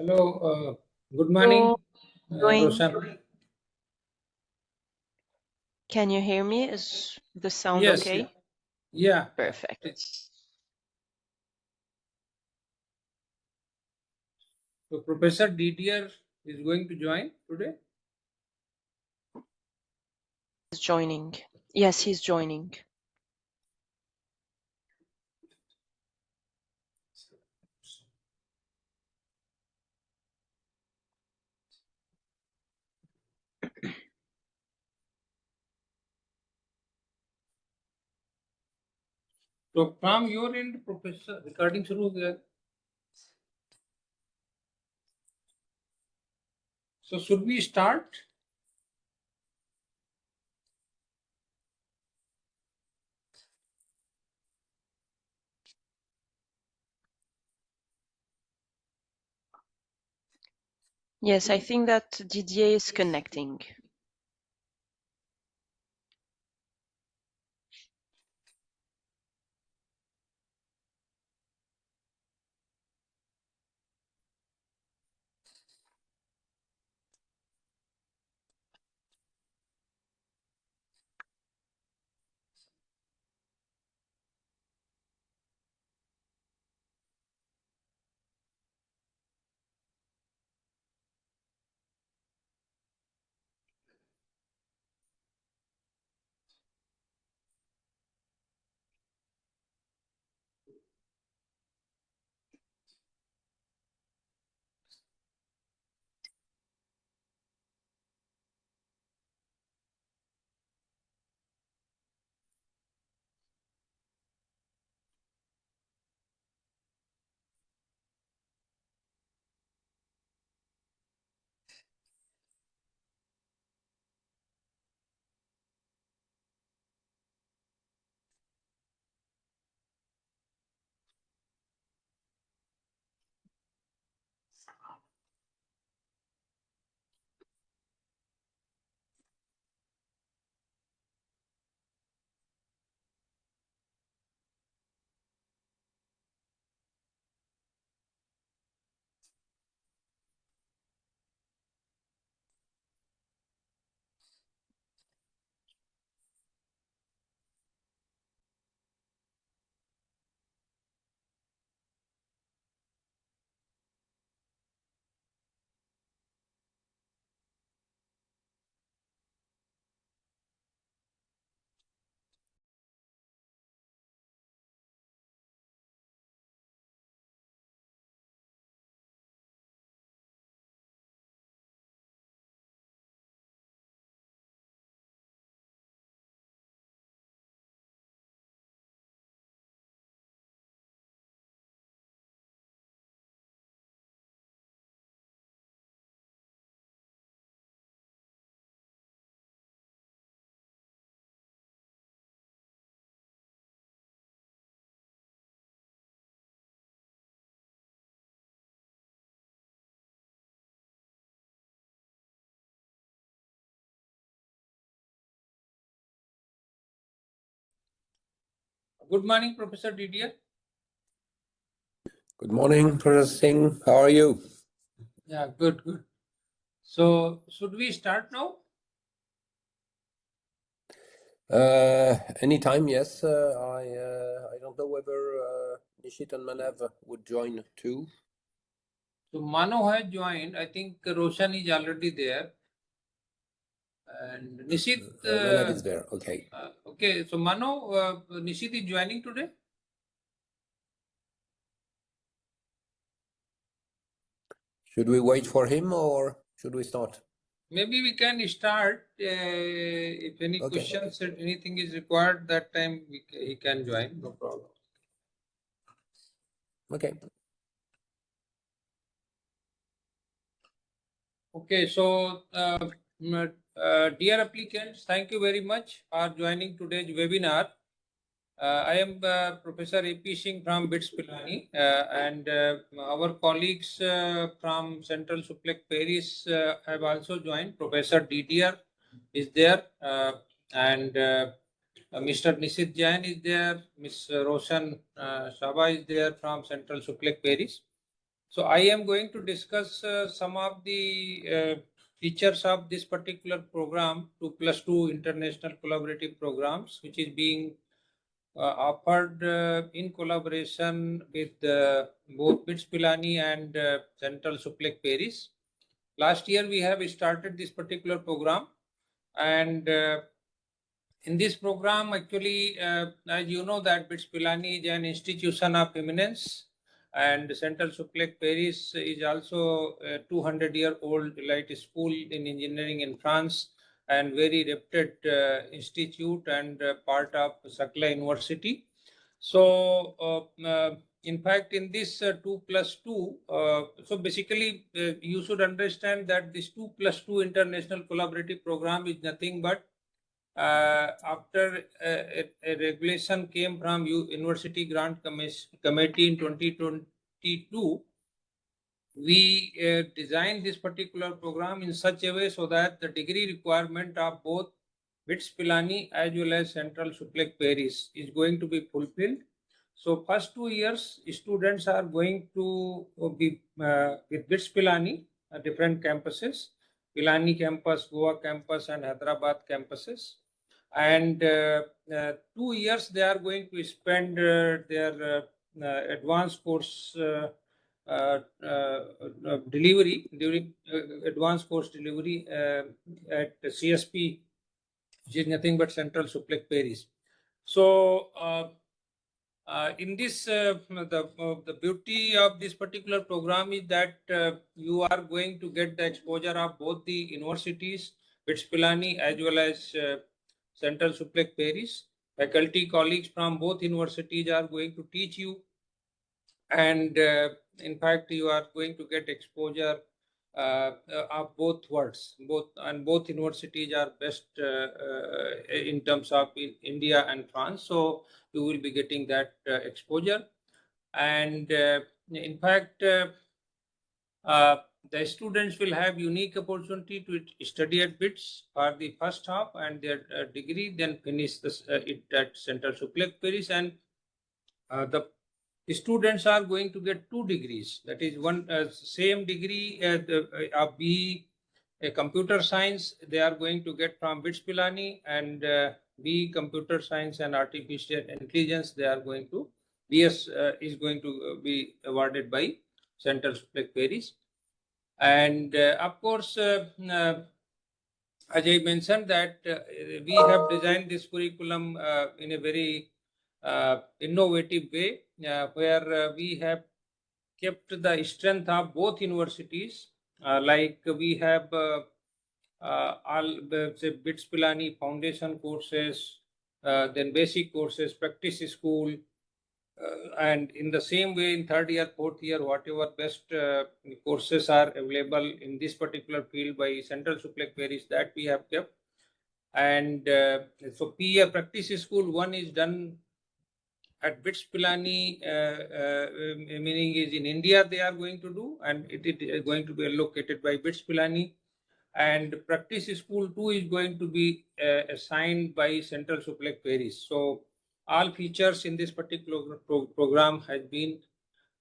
Hello, good morning, Hello, doing? Roshan. Can you hear me? Is the sound Yes, okay? yeah. Perfect. So Professor DDR is going to join today. He's joining. Yes, he's joining. So from your end, Professor, recording शुरू हो गया. So should we start? Yes, I think that Didier is connecting. Good morning, Professor DDR. Good morning, Professor Singh. How are you? Yeah, good, good. So should we start now? Anytime, yes. I don't know whether Nishit and Manav would join too. So Mano has joined. I think Roshan is already there. And Nishit. Manav is there. Okay. Okay, so Mano, Nishit is joining today. Should we wait for him or should we start? Maybe we can start. If any questions or anything is required, that time he can join. No problem. Okay. Okay, so dear applicants, thank you very much for joining today's webinar. I am Professor A.P. Singh from BITS-CSP and our colleagues from Central Suplex Paris have also joined. Professor DDR is there and Mr. Nishit Jain is there. Ms. Roshan Shaba is there from Central Suplex Paris. So I am going to discuss some of the features of this particular program, 2+2 international collaborative programs, which is being offered in collaboration with both BITS Pilani and Central Suplec Paris. Last year we have started this particular program, and in this program, actually, as you know, that BITS Pilani is an institution of eminence, and Central Suplec Paris is also a 200-year-old elite school in engineering in France, and very reputed institute and part of Sakla University. So, in fact, in this 2+2, so basically, you should understand that this 2+2 international collaborative program is nothing but after a regulation came from University Grant Committee in 2022, we designed this particular program in such a way so that the degree requirement of both BITS Pilani as well as Central Suplec Paris is going to be fulfilled. So first 2 years, students are going to be with BITS Pilani, different campuses, Pilani campus, Goa campus, and Hyderabad campuses. And 2 years they are going to spend their advanced course delivery during advanced course delivery at CSP, which is nothing but Central Suplec Paris. So in this, the beauty of this particular program is that you are going to get the exposure of both the universities, BITS Pilani as well as Central Suplec Paris. Faculty colleagues from both universities are going to teach you, and in fact, you are going to get exposure of both worlds. Both universities are best in terms of in India and France. So you will be getting that exposure, and in fact, the students will have unique opportunity to study at BITS for the first half and their degree, then finish this, it at Central Suplec Paris, and the students are going to get 2 degrees. That is one same degree of B computer science they are going to get from BITS Pilani, and B computer science and artificial intelligence they are going to BS is going to be awarded by Central Suplec Paris. And of course, as I mentioned that we have designed this curriculum in a very innovative way, where we have kept the strength of both universities. Like we have all say BITS Pilani foundation courses, then basic courses, practice school, and in the same way in 3rd year, 4th year, whatever best courses are available in this particular field by Central Suplec Paris, that we have kept. And so PA practice school 1 is done at BITS Pilani, meaning is in India they are going to do, and it is going to be allocated by BITS Pilani. And practice school 2 is going to be assigned by Central Suplec Paris. So all features in this particular program has been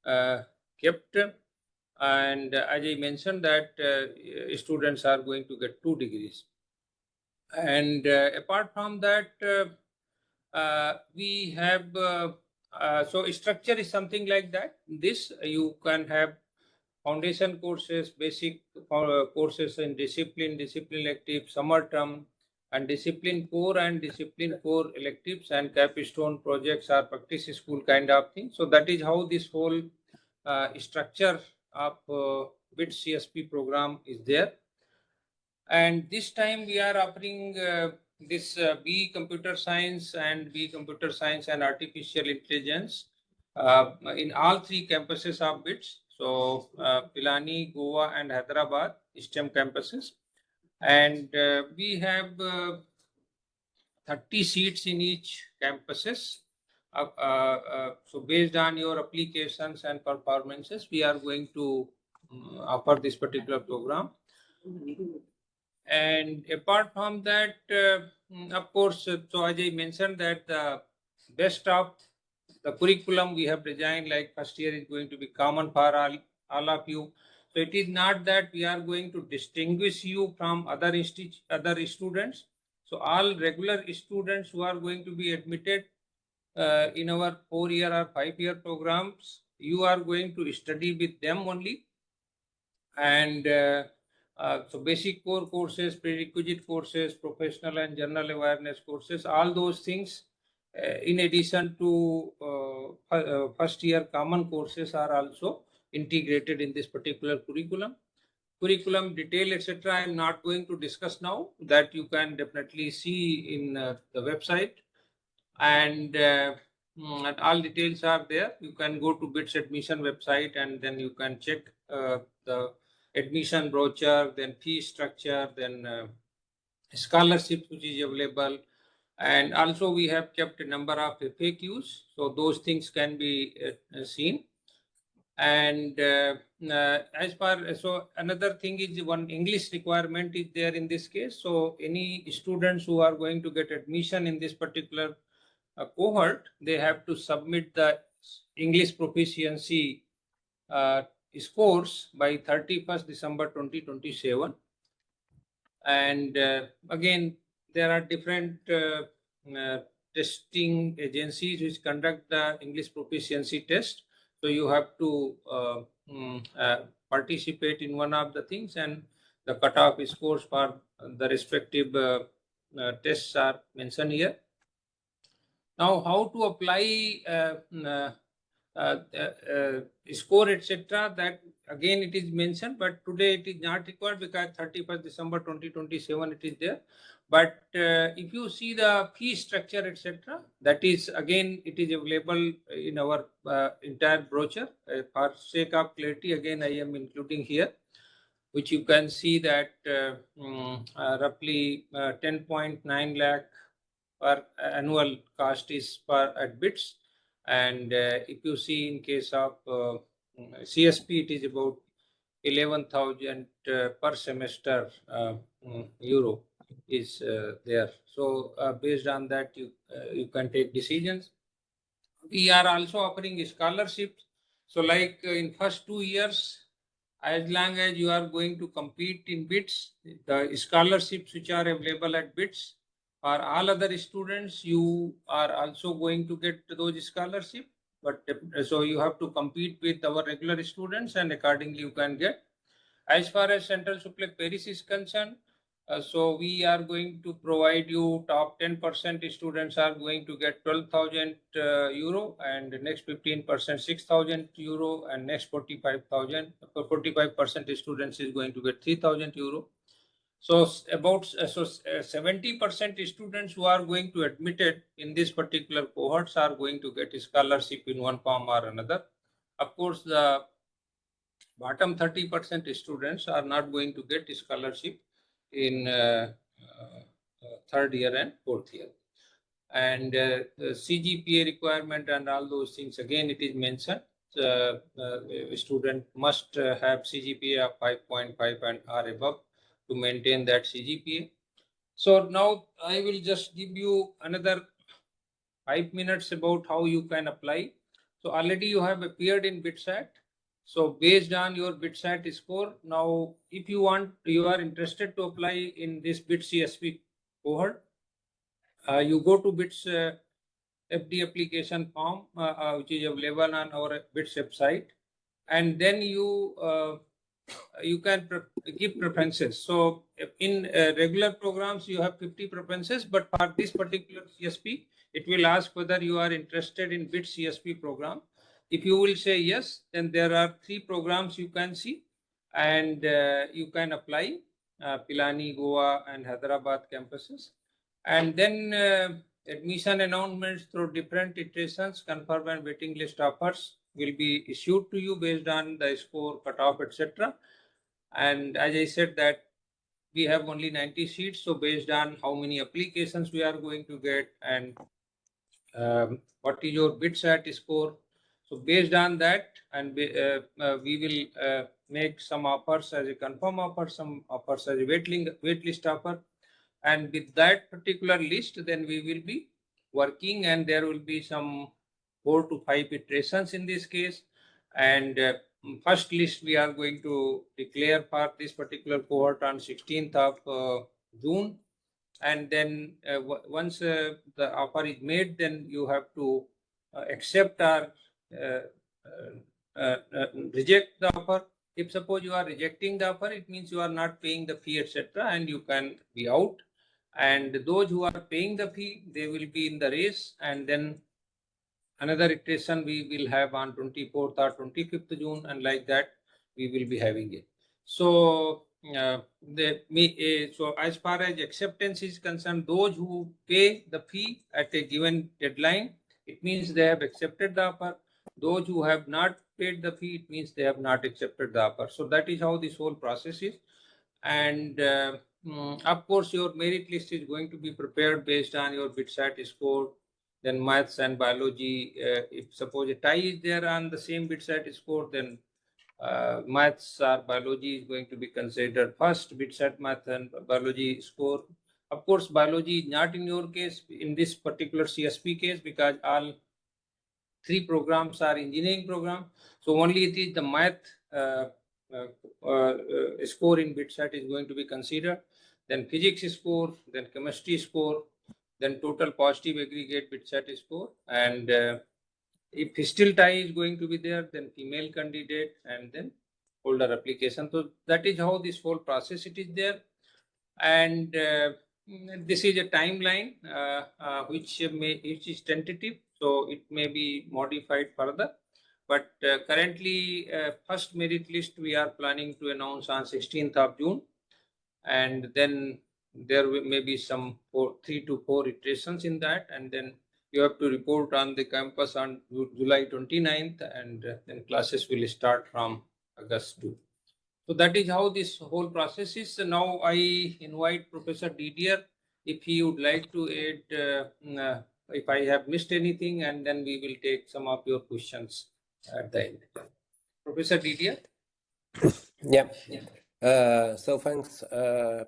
kept, and as I mentioned that students are going to get 2 degrees. And apart from that, we have so structure is something like that. This you can have foundation courses, basic courses in discipline elective, summer term, and discipline core electives, and capstone projects or practice school kind of thing. So that is how this whole structure of BITS-CSP program is there. And this time we are offering this B computer science and artificial intelligence in all 3 campuses of BITS. So Pilani, Goa, and Hyderabad STEM campuses, and we have 30 seats in each campuses. So based on your applications and performances, we are going to offer this particular program. And apart from that, of course, so as I mentioned that the best of the curriculum we have designed, like first year is going to be common for all all of you. So it is not that we are going to distinguish you from other students. So all regular students who are going to be admitted in our 4-year or 5-year programs, you are going to study with them only. And so basic core courses, prerequisite courses, professional and general awareness courses, all those things in addition to first year common courses are also integrated in this particular curriculum. Curriculum detail, etc. I am not going to discuss now. That you can definitely see in the website, and all details are there. You can go to BITS admission website and then you can check the admission brochure, then fee structure, then scholarships which is available, and also we have kept a number of FAQs, so those things can be seen. And as far so another thing is, one English requirement is there in this case. So any students who are going to get admission in this particular cohort, they have to submit the English proficiency scores by 31st December 2027. And again, there are different testing agencies which conduct the English proficiency test. So you have to participate in one of the things, and the cutoff scores for the respective tests are mentioned here. Now, how to apply score, etc., that again it is mentioned, but today it is not required because 31st December 2027 it is there. But if you see the fee structure, etc., that is again it is available in our entire brochure. For sake of clarity, again I am including here, which you can see that roughly 10.9 lakh per annual cost is per at BITS. And if you see in case of CSP, it is about 11,000 per semester euro is there. So based on that, you can take decisions. We are also offering scholarships. So like in first 2 years, as long as you are going to compete in BITS, the scholarships which are available at BITS, for all other students, you are also going to get those scholarships. But so you have to compete with our regular students, and accordingly you can get. As far as Central Suplex Paris is concerned, so we are going to provide you top 10% students are going to get 12,000 euro, and the next 15% 6,000 euro, and next 45% students is going to get 3,000 euro. So about 70% students who are going to admitted in this particular cohorts are going to get a scholarship in one form or another. Of course, the bottom 30% students are not going to get a scholarship in third year and fourth year. And the CGPA requirement and all those things, again it is mentioned. A student must have CGPA of 5.5 and or above to maintain that CGPA. So now I will just give you another 5 minutes about how you can apply. So already you have appeared in BITSAT. So based on your BITSAT score, now if you are interested to apply in this BITS-CSP cohort, you go to BITS FD application form, which is available on our BITS website, and then you can give preferences. So in regular programs, you have 50 preferences, but for this particular CSP, it will ask whether you are interested in BITS-CSP program. If you will say yes, then there are 3 programs you can see, and you can apply Pilani, Goa, and Hyderabad campuses. And then admission announcements through different iterations, confirm and waiting list offers will be issued to you based on the score, cutoff, etc. And as I said that we have only 90 seats, so based on how many applications we are going to get and what is your BITSAT score, so based on that, and we will make some offers as a confirm offer, some offers as a wait list offer, and with that particular list, then we will be working, and there will be some 4 to 5 iterations in this case. And first list we are going to declare for this particular cohort on 16th of June. And then once the offer is made, then you have to accept or reject the offer. If suppose you are rejecting the offer, it means you are not paying the fee, etc., and you can be out. And those who are paying the fee, they will be in the race. And then another iteration we will have on 24th or 25th June, and like that we will be having it. So so as far as acceptance is concerned, those who pay the fee at a given deadline, it means they have accepted the offer. Those who have not paid the fee, it means they have not accepted the offer. So that is how this whole process is. And of course, your merit list is going to be prepared based on your BITS-CSP score. Then maths and biology, if suppose a tie is there on the same BITS-CSP score, then maths or biology is going to be considered first. BITS-CSP math and biology score. Of course, biology is not in your case, in this particular CSP case, because all three programs are engineering program. So only it is the math score in BITS-CSP is going to be considered. Then physics score, then chemistry score, then total positive aggregate BITS-CSP score. And if still tie is going to be there, then female candidate, and then older application. So that is how this whole process it is there. And this is a timeline which is tentative, so it may be modified further. But currently, first merit list we are planning to announce on 16th of June, and then there may be some 3 to 4 iterations in that, and then you have to report on the campus on July 29th, and then classes will start from August 2. So that is how this whole process is. So now I invite Professor Didier if he would like to add, if I have missed anything, and then we will take some of your questions at the end. Professor Didier? Yeah. So thanks,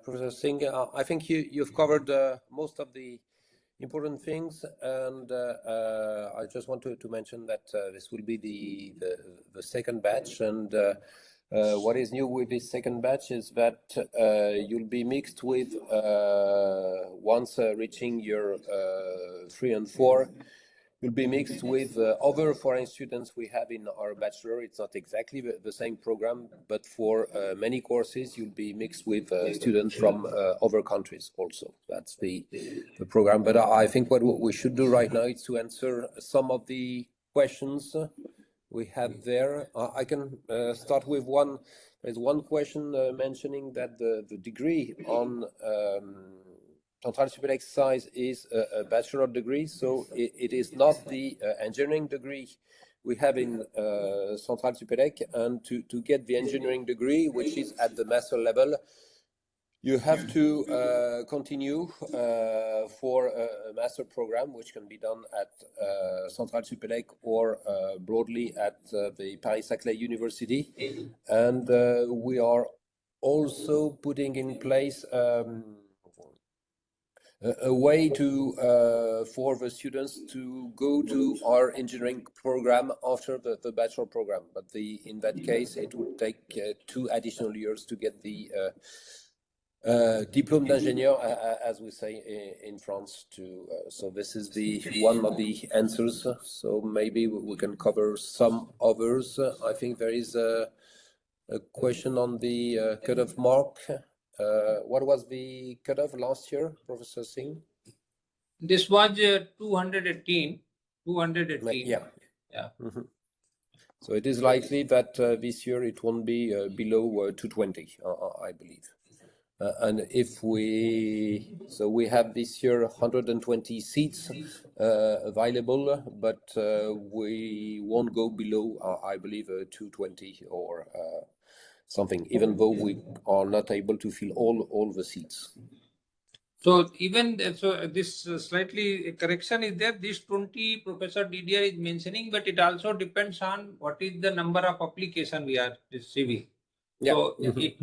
Professor Singh. I think you've covered most of the important things, and I just want to mention that this will be the second batch, and what is new with this second batch is that you'll be mixed with, once reaching your 3 and 4, you'll be mixed with other foreign students we have in our bachelor. It's not exactly the same program, but for many courses, you'll be mixed with students from other countries also. That's the program. But I think what we should do right now is to answer some of the questions we have there. I can start with one. There's one question mentioning that the degree on Centrale Supérieure Exercise is a bachelor degree, so it is not the engineering degree we have in Centrale Supérieure. And to get the engineering degree, which is at the master level, you have to continue for a master program, which can be done at Centrale Supélec or broadly at the Paris-Saclay University. And we are also putting in place a way to for the students to go to our engineering program after the bachelor program. But in that case, it would take 2 additional years to get the diplôme d'ingénieur, as we say in France. So this is one of the answers. So maybe we can cover some others. I think there is a question on the cutoff mark. What was the cutoff last year, Professor Singh? This was 218. 218. Yeah. Mm-hmm. So it is likely that this year it won't be below 220, I believe. And if we have this year 120 seats available, but we won't go below, I believe, 220 or something, even though we are not able to fill all the seats. So even this slightly correction is there. This 20 Professor Didier is mentioning, but it also depends on what is the number of application we are receiving. Yeah. So if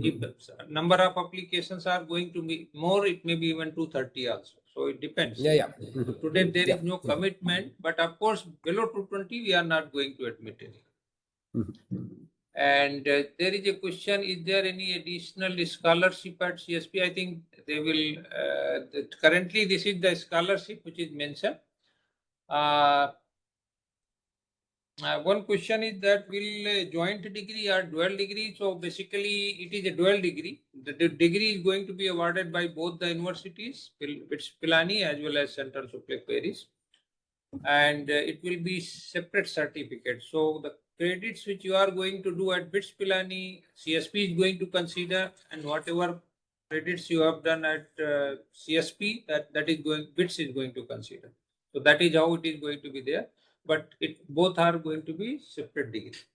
number of applications are going to be more, it may be even 230 also. So it depends. Yeah. Today there is no commitment, but of course below 220 we are not going to admit any. And there is a question, is there any additional scholarship at CSP? I think they will, currently this is the scholarship which is mentioned. One question is that will joint degree or dual degree? So basically it is a dual degree. The degree is going to be awarded by both the universities, BITS Pilani as well as Central Supplic Paris. And it will be separate certificate. So the credits which you are going to do at BITS Pilani, CSP is going to consider, and whatever credits you have done at CSP, that is going, BITS is going to consider. So that is how it is going to be there. But it both are going to be separate degrees.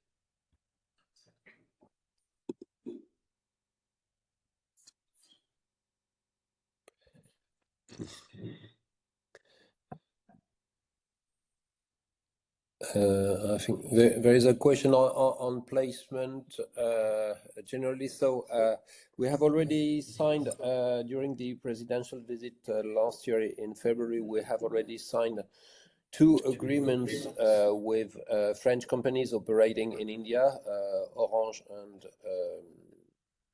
I think there is a question on placement generally. So we have already signed during the presidential visit last year in February. We have already signed 2 agreements with French companies operating in India, Orange and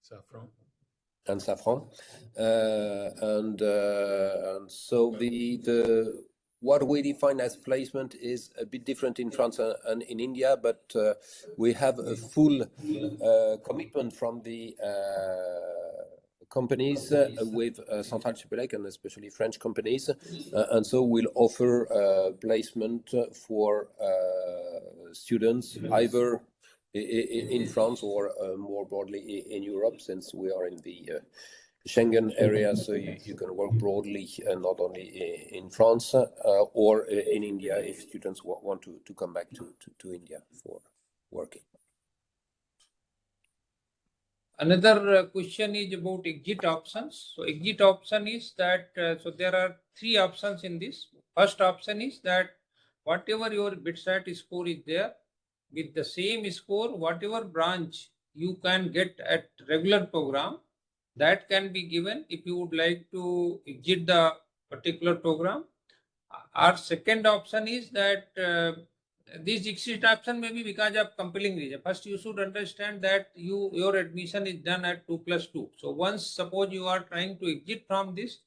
Safran. And so the what we define as placement is a bit different in France and in India, but we have a full commitment from the companies with Central Supplic and especially French companies, and so we'll offer placement for students either in France or more broadly in Europe, since we are in the Schengen area, so you can work broadly not only in France or in India if students want to come back to India for working. Another question is about exit options. So exit option is that, so there are 3 options in this. First option is that whatever your BITSAT score is there, with the same score, whatever branch you can get at regular program, that can be given if you would like to exit the particular program. Our second option is that this exit option may be because of compelling reason. First, you should understand that your admission is done at 2+2. So once suppose you are trying to exit from this,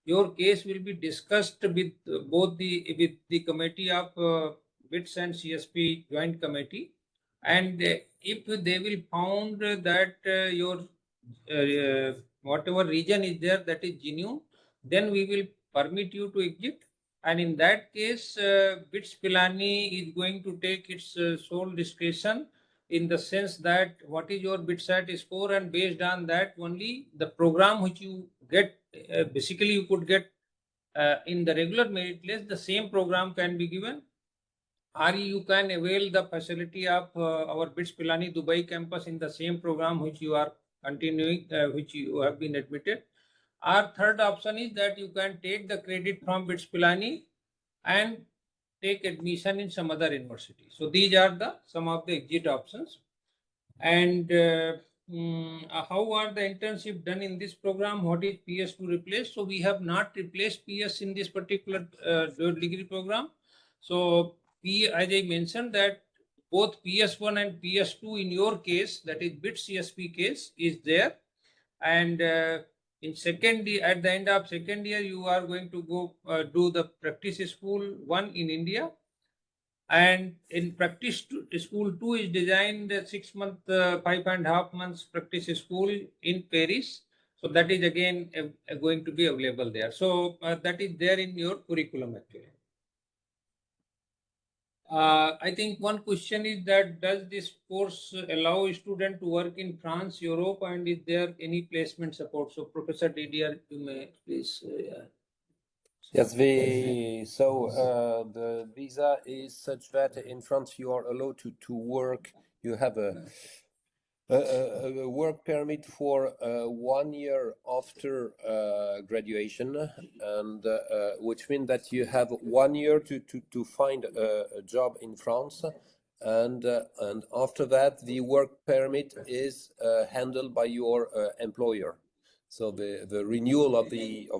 your case will be discussed with both the committee of BITS and CSP joint committee, and if they will found that your whatever region is there that is genuine, then we will permit you to exit. And in that case, BITS Pilani is going to take its sole discretion, in the sense that what is your BITSAT score, and based on that only the program which you get, basically you could get in the regular merit list, the same program can be given, or you can avail the facility of our BITS Pilani Dubai campus in the same program which you are continuing, which you have been admitted. Our third option is that you can take the credit from BITS Pilani and take admission in some other university. So these are some of the exit options. And how are the internship done in this program? What is PS to replace? So we have not replaced PS in this particular degree program. So as I mentioned, that both PS1 and PS2 in your case, that is BITS-CSP case, is there. And in second year, at the end of second year, you are going to go do the practice school 1 in India. And in practice school 2 is designed 6 month, 5.5 months practice school in Paris. So that is again going to be available there. So that is there in your curriculum actually. I think one question is that, does this course allow a student to work in France, Europe, and is there any placement support? So Professor Didier, you may please. Yes, so the visa is such that in France you are allowed to work. You have a work permit for 1 year after graduation, and which means that you have 1 year to find a job in France, and after that the work permit is handled by your employer. So the renewal of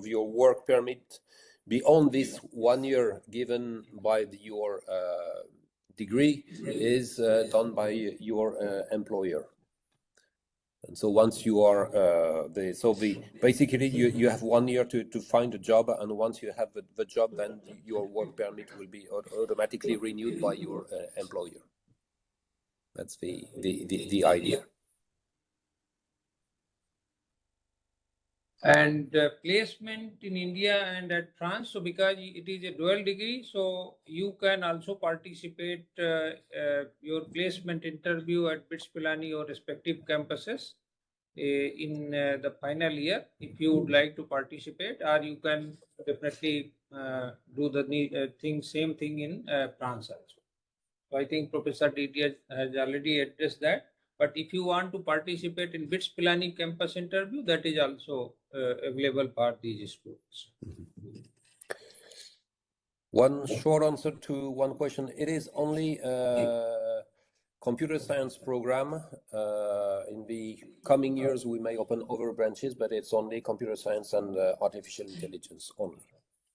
your work permit beyond this 1 year given by your degree is done by your employer. And so once you are basically you have 1 year to find a job, and once you have the job, then your work permit will be automatically renewed by your employer. That's the idea. And placement in India and at France, so because it is a dual degree, so you can also participate your placement interview at BITS Pilani or respective campuses in the final year if you would like to participate, or you can definitely do the same thing in France also. So I think Professor Didier has already addressed that. But if you want to participate in BITS Pilani campus interview, that is also available for these students. One short answer to one question. It is only computer science program. In the coming years, we may open other branches, but it's only computer science and artificial intelligence only.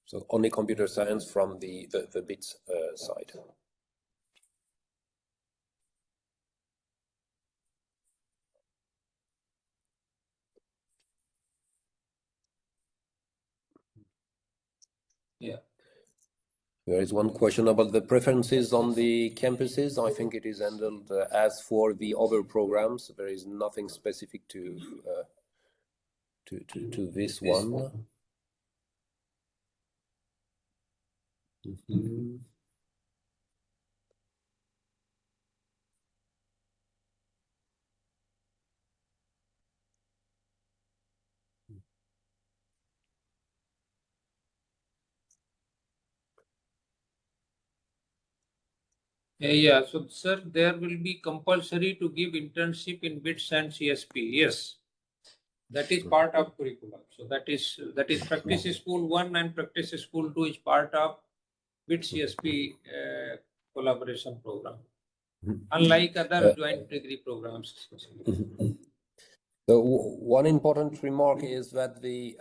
So only computer science from the BITS side. Yeah. There is one question about the preferences on the campuses. I think it is handled as for the other programs. There is nothing specific to this one. Mm-hmm. Yeah, so sir, there will be compulsory to give internship in BITS and CSP. Yes, that is part of curriculum. So that is Practice School 1 and Practice School 2 is part of BITS-CSP collaboration program, unlike other joint degree programs. So one important remark is that the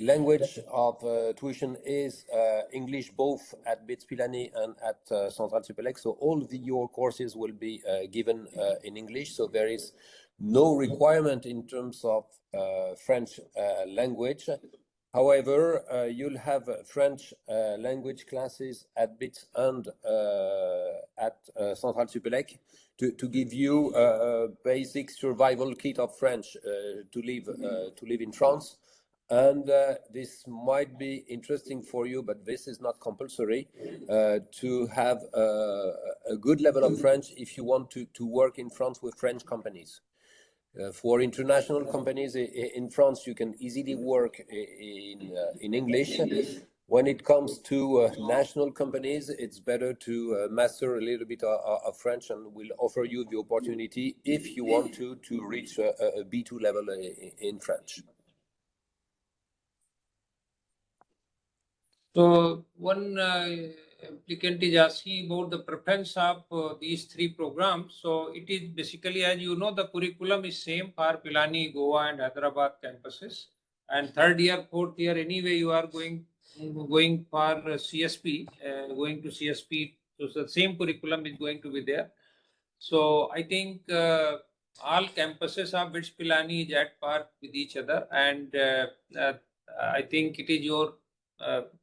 language of tuition is English both at BITS Pilani and at Centrale Supélec. So all your courses will be given in English. So there is no requirement in terms of French language. However, you'll have French language classes at BITS and at Centrale Supélec to give you a basic survival kit of French to live in France. And this might be interesting for you, but this is not compulsory to have a good level of French if you want to work in France with French companies. For international companies in France, you can easily work in English. When it comes to national companies, it's better to master a little bit of French, and we'll offer you the opportunity if you want to reach a B2 level in French. So one applicant is asking about the preference of these three programs. So it is basically, as you know, the curriculum is same for Pilani, Goa and Hyderabad campuses. And third year, fourth year, anyway, you are going for CSP, going to CSP. So the same curriculum is going to be there. So I think all campuses of BITS Pilani is at par with each other, and I think it is your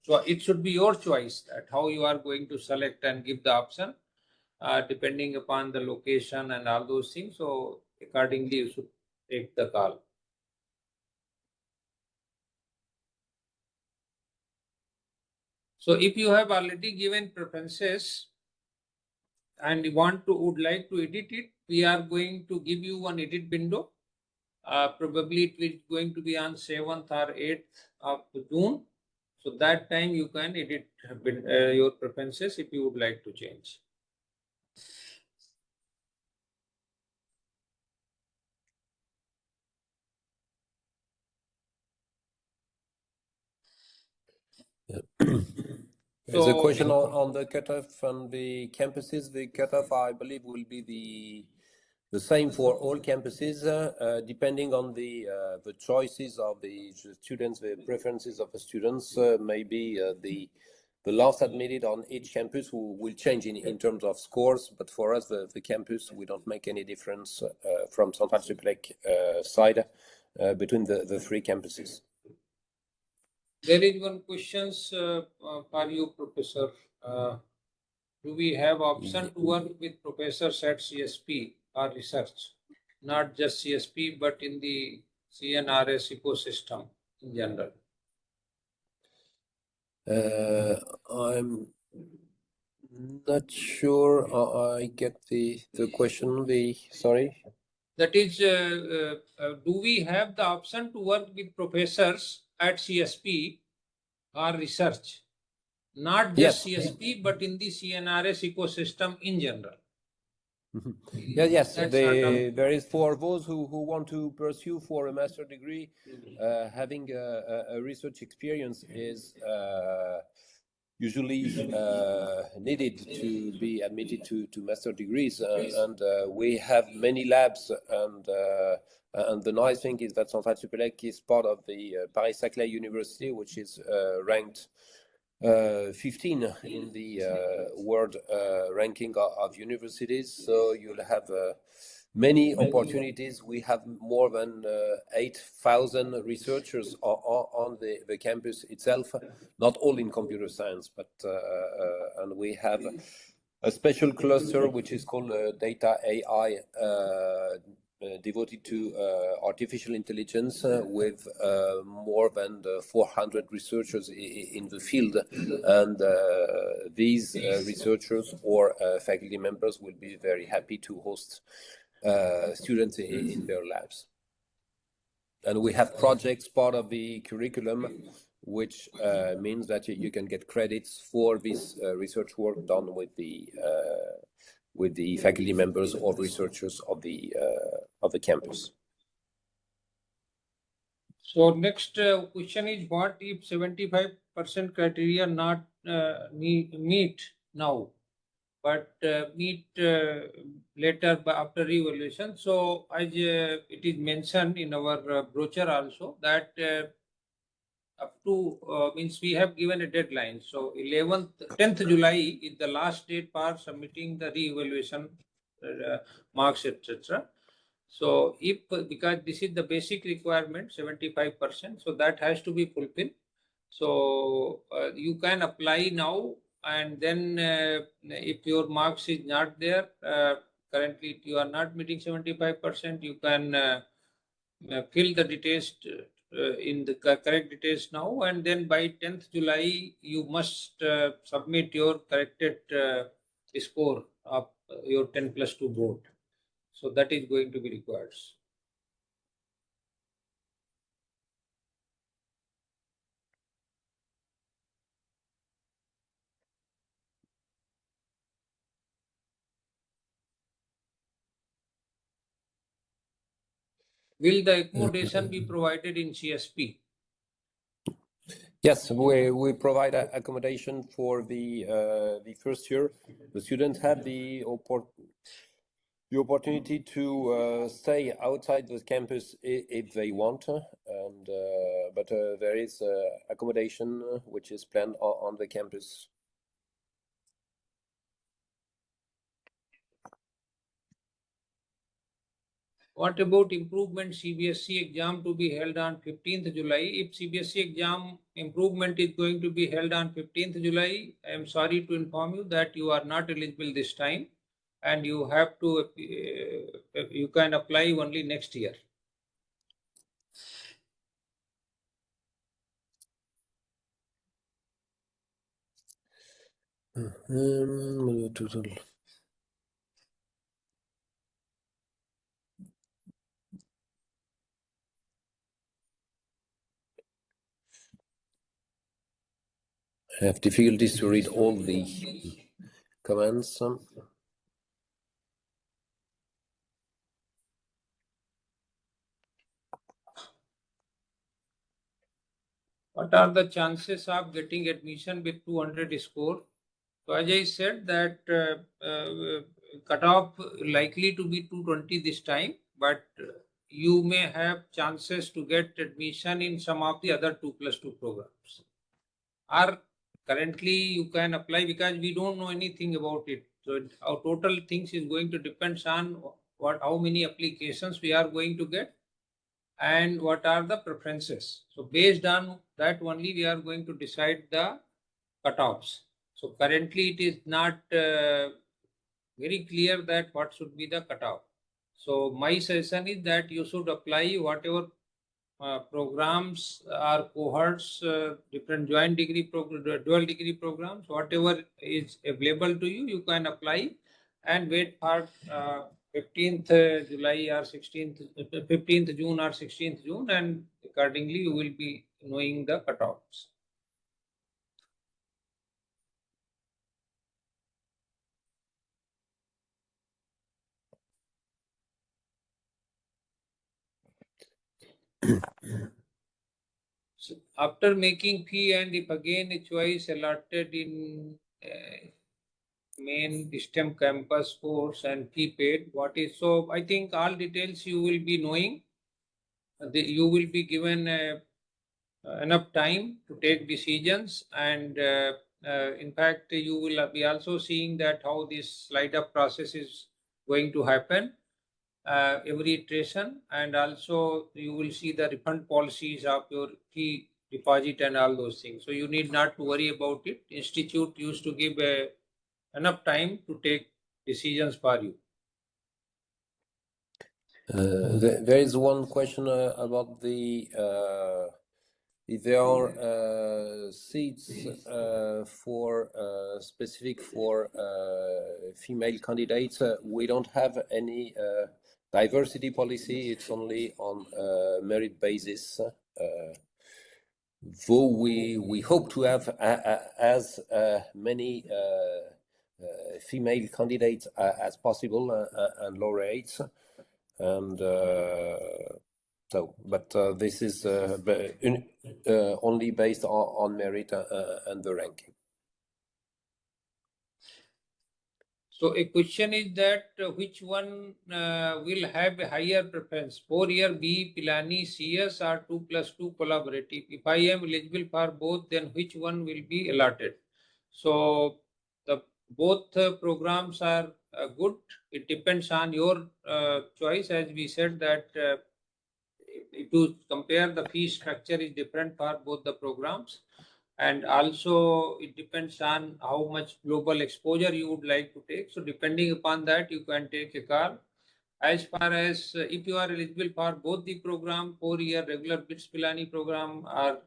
so it should be your choice that how you are going to select and give the option depending upon the location and all those things. So accordingly, you should take the call. So if you have already given preferences and you would like to edit it, we are going to give you one edit window. Probably it is going to be on 7th or 8th of June. So that time you can edit your preferences if you would like to change. There's a question on the cutoff on the campuses. The cutoff, I believe, will be the same for all campuses, depending on the choices of the students, the preferences of the students. Maybe the last admitted on each campus will change in terms of scores, but for us, the campus, we don't make any difference from Central Supélec side between the three campuses. There is one question for you, Professor. Do we have option to work with professors at CSP or research? Not just CSP, but in the CNRS ecosystem in general. I'm not sure I get the question. Sorry. That is, do we have the option to work with professors at CSP or research? Not just CSP, but in the CNRS ecosystem in general. Yes. There is, for those who want to pursue for a master degree, having a research experience is usually needed to be admitted to master degrees, and we have many labs, and the nice thing is that Central Supélec is part of the Paris-Saclay University, which is ranked 15 in the world ranking of universities. So you'll have many opportunities. We have more than 8,000 researchers on the campus itself, not all in computer science, but and we have a special cluster which is called Data AI, devoted to artificial intelligence, with more than 400 researchers in the field, and these researchers or faculty members will be very happy to host students in their labs. And we have projects part of the curriculum, which means that you can get credits for this research work done with the faculty members or researchers of the campus. So next question is, what if 75% criteria not meet now, but meet later after evaluation? So as it is mentioned in our brochure also, that up to means we have given a deadline. So 10th July is the last date for submitting the re-evaluation marks, etc. So if, because this is the basic requirement, 75%, so that has to be fulfilled. So you can apply now, and then if your marks is not there, currently you are not meeting 75%, you can fill the details in the correct details now, and then by 10th July you must submit your corrected score of your 10+2 board. So that is going to be required. Will the accommodation be provided in CSP? Yes, we provide accommodation for the first year. The students have the opportunity to stay outside the campus if they want, and but there is accommodation which is planned on the campus. What about improvement CBSE exam to be held on 15th July? If CBSE exam improvement is going to be held on 15th July, I am sorry to inform you that you are not eligible this time, and you have to, you can apply only next year. I have difficulties to read all the comments. What are the chances of getting admission with 200 score? So as I said that cutoff likely to be 220 this time, but you may have chances to get admission in some of the other 2+2 programs. Or currently you can apply because we don't know anything about it. So our total things is going to depend on how many applications we are going to get and what are the preferences. So based on that only we are going to decide the cutoffs. So currently it is not very clear that what should be the cutoff. So my suggestion is that you should apply whatever programs or cohorts, different joint degree program, dual degree programs, whatever is available to you, you can apply and wait for 15th July or 16th, 15th June or 16th June, and accordingly you will be knowing the cutoffs. So after making fee, and if again a choice allotted in main STEM campus course and fee paid, what is, so I think all details you will be knowing. You will be given enough time to take decisions, and in fact you will be also seeing that how this slide up process is going to happen every iteration, and also you will see the refund policies of your fee deposit and all those things. So you need not to worry about it. Institute used to give enough time to take decisions for you. There is one question about the if there are seats for specific for female candidates. We don't have any diversity policy. It's only on merit basis. Though we hope to have as many female candidates as possible and laureates, and so, but this is only based on merit and the ranking. So a question is that which one will have a higher preference, 4-year B Pilani CS or 2+2 collaborative? If I am eligible for both, then which one will be allotted? So the both programs are good. It depends on your choice. As we said that if you compare, the fee structure is different for both the programs, and also it depends on how much global exposure you would like to take. So depending upon that, you can take a call. As far as if you are eligible for both the program, 4-year regular BITS Pilani program or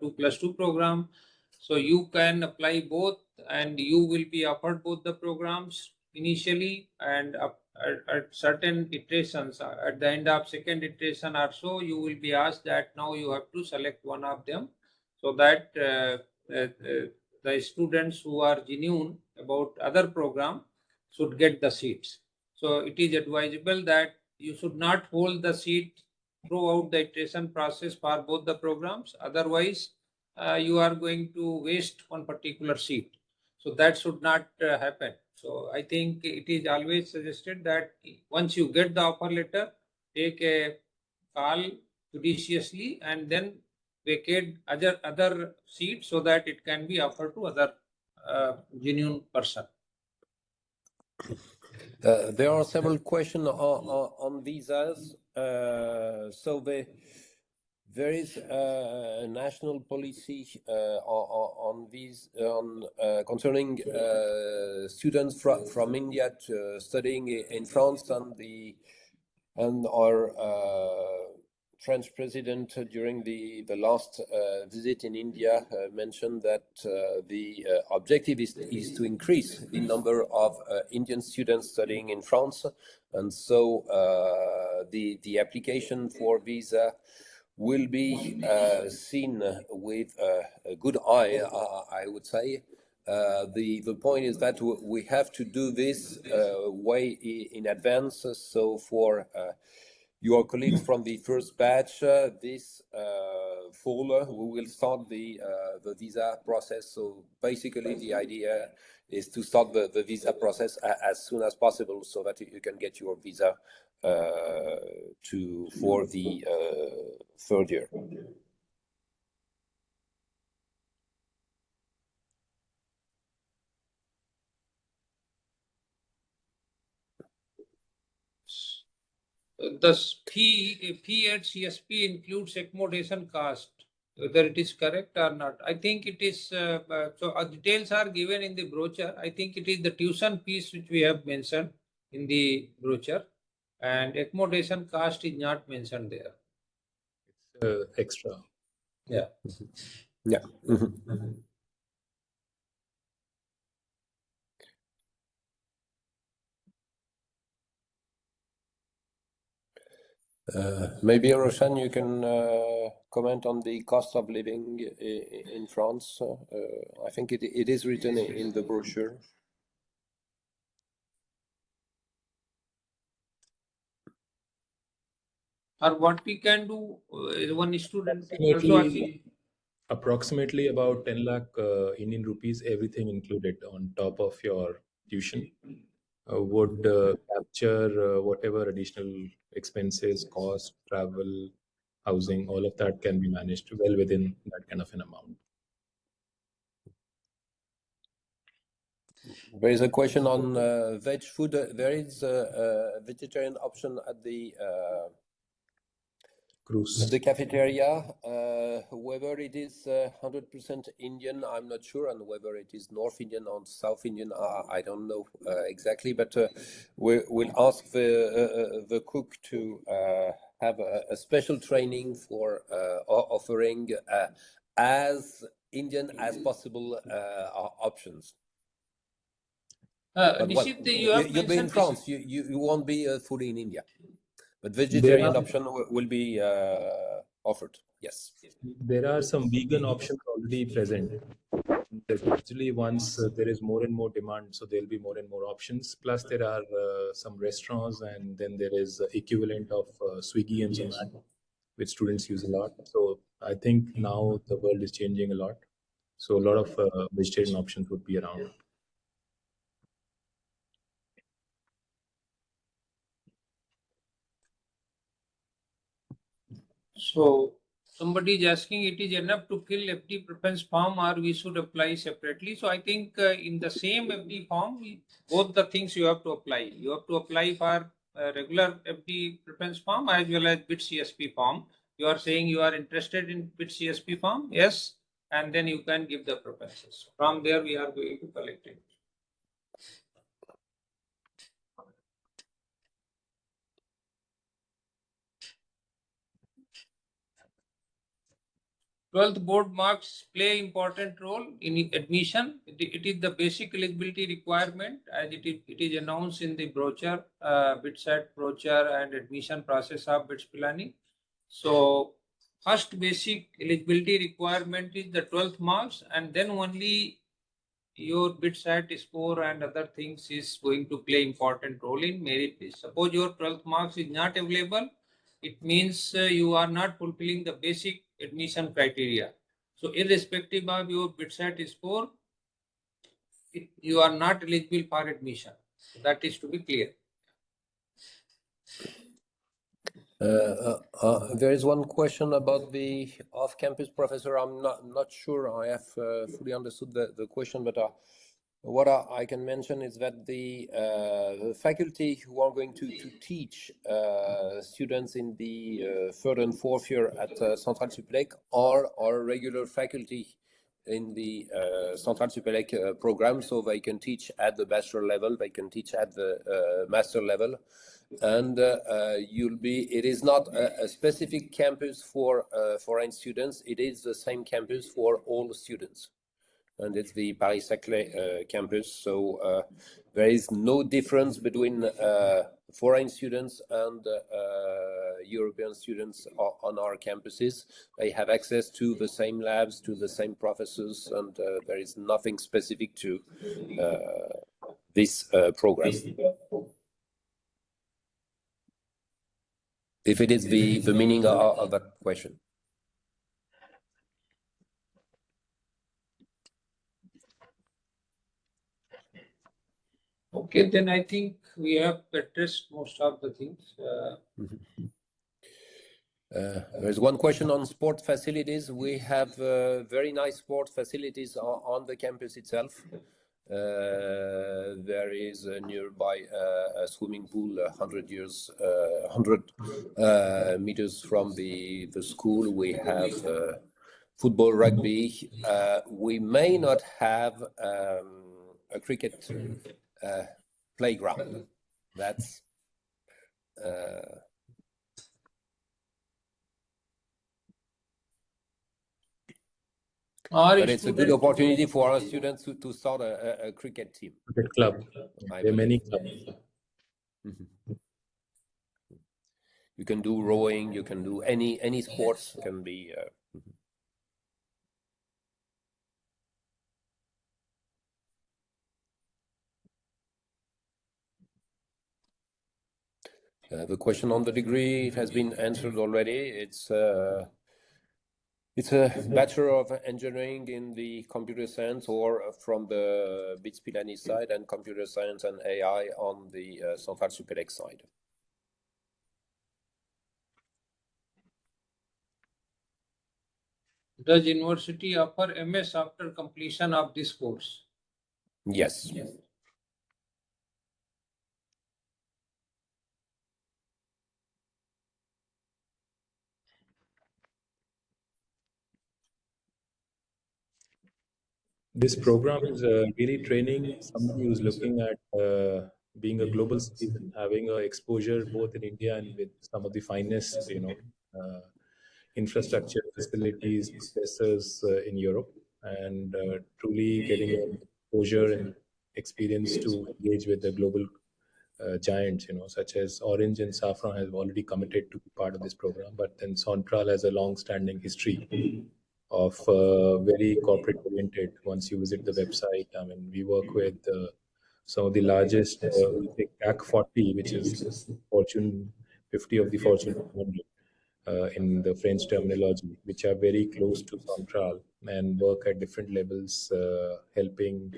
2+2 program, so you can apply both and you will be offered both the programs initially, and at certain iterations, at the end of second iteration or so, you will be asked that now you have to select one of them, so that the students who are genuine about other program should get the seats. So it is advisable that you should not hold the seat throughout the iteration process for both the programs. Otherwise, you are going to waste one particular seat. So that should not happen. So I think it is always suggested that once you get the offer letter, take a call judiciously and then vacate other seats so that it can be offered to other genuine person. There are several questions on visas. So there is a national policy on these concerning students from India studying in France, and our French president during the last visit in India mentioned that the objective is to increase the number of Indian students studying in France, and so the application for visa will be seen with a good eye, I would say. The point is that we have to do this way in advance. So for your colleagues from the first batch, this fall, we will start the visa process. So basically, the idea is to start the visa process as soon as possible, so that you can get your visa for the third year. the fee at CSP includes accommodation cost, whether it is correct or not. I think it is, details are given in the brochure. I think it is the tuition fees which we have mentioned in the brochure, and accommodation cost is not mentioned there. It's extra. Yeah. Yeah. Mm-hmm. Maybe Roshan, you can comment on the cost of living in France. I think it is written in the brochure. Or what we can do, one student is also asking. Approximately about 10 lakh Indian rupees, everything included on top of your tuition, would capture whatever additional expenses, cost, travel, housing, all of that can be managed well within that kind of an amount. There is a question on veg food. There is a vegetarian option at the Cruise. the cafeteria. Whether it is 100% Indian, I'm not sure, and whether it is North Indian or South Indian, I don't know exactly. But we'll ask the cook to have a special training for offering as Indian as possible options. But Nishit, you have you'll be in mentioned France. You won't be fully in India. But vegetarian option will be offered. Yes. There are some vegan options already present. Actually, once there is more and more demand, so there'll be more and more options. Plus, there are some restaurants, and then there is equivalent of Swiggy and Zomato, which students use a lot. So I think now the world is changing a lot. So a lot of vegetarian options would be around. So somebody is asking, it is enough to fill FD preference form or we should apply separately? So I think in the same FD form, both the things you have to apply. You have to apply for regular FD preference form as well as BITS-CSP form. You are saying you are interested in BITS-CSP form? Yes. And then you can give the preferences. From there, we are going to collect it. Twelfth board marks play important role in admission. It is the basic eligibility requirement as it is announced in the brochure, BITSAT brochure and admission process of BITS Pilani. So first basic eligibility requirement is the 12th marks, and then only your BITSAT score and other things is going to play important role in merit list. Suppose your 12th marks is not available, it means you are not fulfilling the basic admission criteria. So irrespective of your BITSAT score, you are not eligible for admission. That is to be clear. There is one question about the off-campus professor. I'm not sure I have fully understood the question, but what I can mention is that the faculty who are going to teach students in the third and fourth year at Centrale Supélec are regular faculty in the Centrale Supélec program, so they can teach at the bachelor level, they can teach at the master level, and it is not a specific campus for foreign students. It is the same campus for all students, and it's the Paris-Saclay campus. So there is no difference between foreign students and European students on our campuses. They have access to the same labs, to the same professors, and there is nothing specific to this program. If it is the meaning of that question. Okay, then I think we have addressed most of the things. There's one question on sport facilities. We have very nice sport facilities on the campus itself. There is nearby a swimming pool 100 meters from the school. We have football, rugby. We may not have a cricket playground. That's but it's a good opportunity for our students to start a cricket team. Cricket club. There are many clubs. Mm-hmm. You can do rowing. You can do any sports. Can be. The question on the degree has been answered already. It's a Bachelor of Engineering in the Computer Science, or from the BITS-CSP side, and Computer Science and AI on the Central Supélec side. Does university offer MS after completion of this course? Yes. This program is really training somebody who's looking at being a global citizen, having exposure both in India and with some of the finest, infrastructure, facilities, professors in Europe, and truly getting exposure and experience to engage with the global giants, such as Orange and Safran have already committed to be part of this program, but then Central has a long-standing history of very corporate oriented. Once you visit the website, I mean, we work with some of the largest, we take CAC 40, which is Fortune 50 of the Fortune 100 in the French terminology, which are very close to Central and work at different levels, helping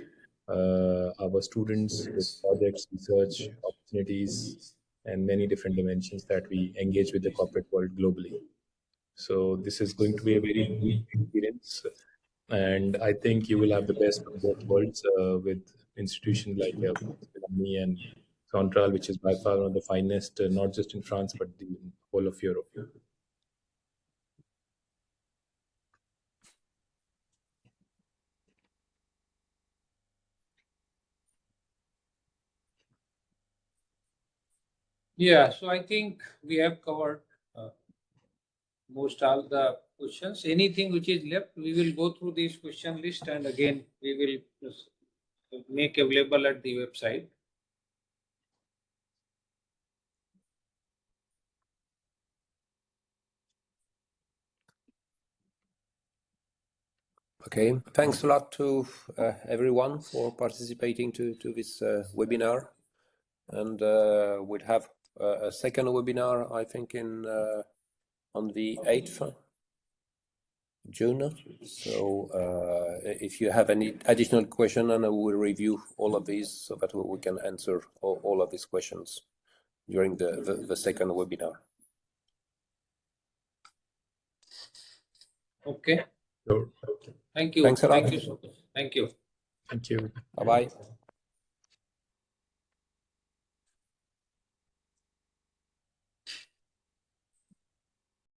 our students with projects, research, opportunities, and many different dimensions that we engage with the corporate world globally. So this is going to be a very deep experience, and I think you will have the best of both worlds with institutions like me and Central, which is by far one of the finest, not just in France but the whole of Europe. Yeah, so I think we have covered most all the questions. Anything which is left, we will go through this question list, and again we will make available at the website. Okay, thanks a lot to everyone for participating to this webinar, and we'll have a second webinar, I think, on the 8th of June. So if you have any additional question, and we'll review all of these so that we can answer all of these questions during the second webinar. Okay. Sure. Thank you. Thanks a lot. Thank you so much. Thank you. Thank you. Bye-bye.